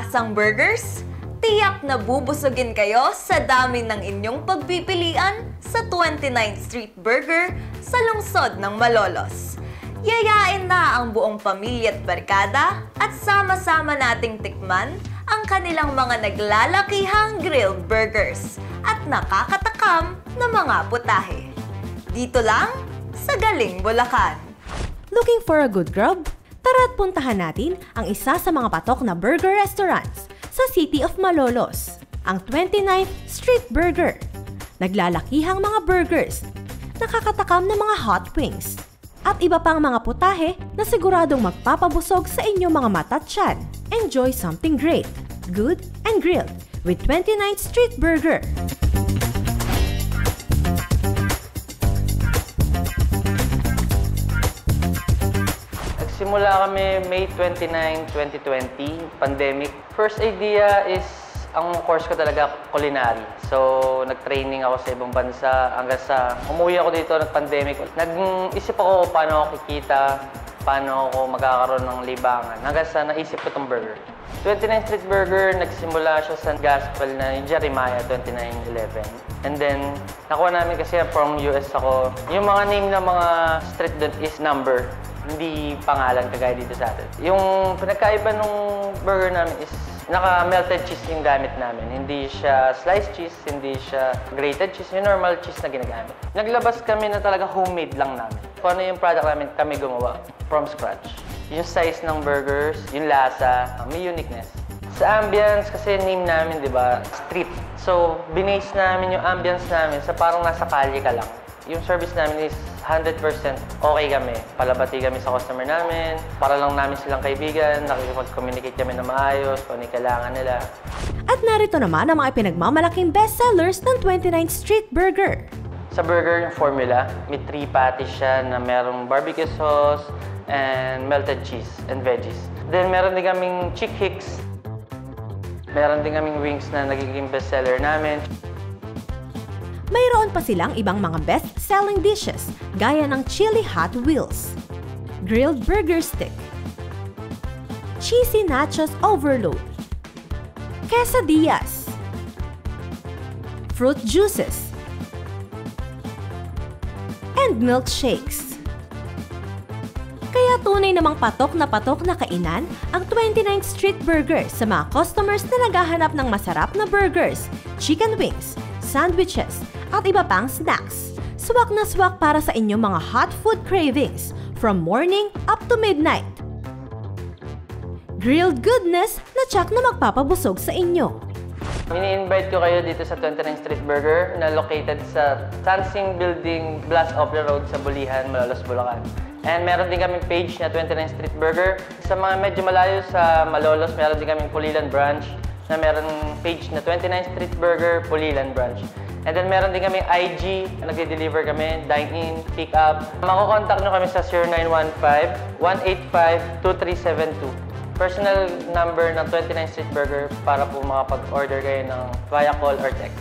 lasang burgers? Tiyak na bubusugin kayo sa dami ng inyong pagpipilian sa 29th Street Burger sa lungsod ng Malolos. Yayain na ang buong pamilya at barkada at sama-sama nating tikman ang kanilang mga naglalakihang grilled burgers at nakakatakam na mga putahe. Dito lang sa Galing, Bulacan. Looking for a good grub? Tara't puntahan natin ang isa sa mga patok na burger restaurants sa City of Malolos, ang 29th Street Burger. Naglalakihang mga burgers, nakakatakam na mga hot wings, at iba pang mga putahe na siguradong magpapabusog sa inyong mga mata at tiyan. Enjoy something great, good, and grilled with 29th Street Burger. Nagsimula kami May 29, 2020, pandemic. First idea is, ang course ko talaga culinary. So, nag-training ako sa ibang bansa hanggang sa umuwi ako dito ng pandemic. Nag-isip ako paano ako kikita, paano ako magkakaroon ng libangan. Hanggang sa naisip ko itong burger. 29th Street Burger, nagsimula siya sa gospel na Jeremiah 29:11. And then, nakuha namin kasi from US ako. Yung mga name ng mga street doon is number. Hindi pangalan kagaya dito sa atin. Yung pinagkaiba ng burger namin is naka-melted cheese yung gamit namin. Hindi siya sliced cheese, hindi siya grated cheese, yung normal cheese na ginagamit. Naglabas kami na talaga homemade lang namin. Kung ano yung product namin, kami gumawa from scratch. Yung size ng burgers, yung lasa, may uniqueness. Sa ambience, kasi name namin, di ba, street. So, binase namin yung ambience namin sa parang nasa kalye ka lang. Yung service namin is 100% okay kami. Palabati kami sa customer namin, para lang namin silang kaibigan, nakikipag-communicate kami na maayos, kung ano kailangan nila. At narito naman ang mga pinagmamalaking bestsellers ng 29th Street Burger. Sa burger, yung formula, may 3 patties siya na merong barbecue sauce and melted cheese and veggies. Then meron din kaming chick hicks. Meron din kaming wings na nagiging bestseller namin. Mayroon pa silang ibang mga best-selling dishes gaya ng Chili Hot Wheels, Grilled Burger Stick, Cheesy Nachos Overload, Quesadillas, Fruit Juices, and Milkshakes. Kaya tunay namang patok na kainan ang 29th Street Burger sa mga customers na naghahanap ng masarap na burgers, chicken wings, sandwiches, at iba pang snacks. Swak na swak para sa inyong mga hot food cravings from morning up to midnight. Grilled goodness na tsak na magpapabusog sa inyo. Ini-invite ko kayo dito sa 29th Street Burger na located sa Sansing Building, Blas Opera Road sa Bulihan, Malolos, Bulacan. And meron din kaming page na 29th Street Burger. Sa mga medyo malayo sa Malolos, meron din kaming Pulilan branch na meron page na 29th Street Burger, Pulilan branch. And then meron din kami IG, nagde-deliver kami, dine-in, pick-up. Makukontakt nyo kami sa 0915-185-2372. Personal number ng 29th Street Burger para po makapag-order kayo ng via call or text.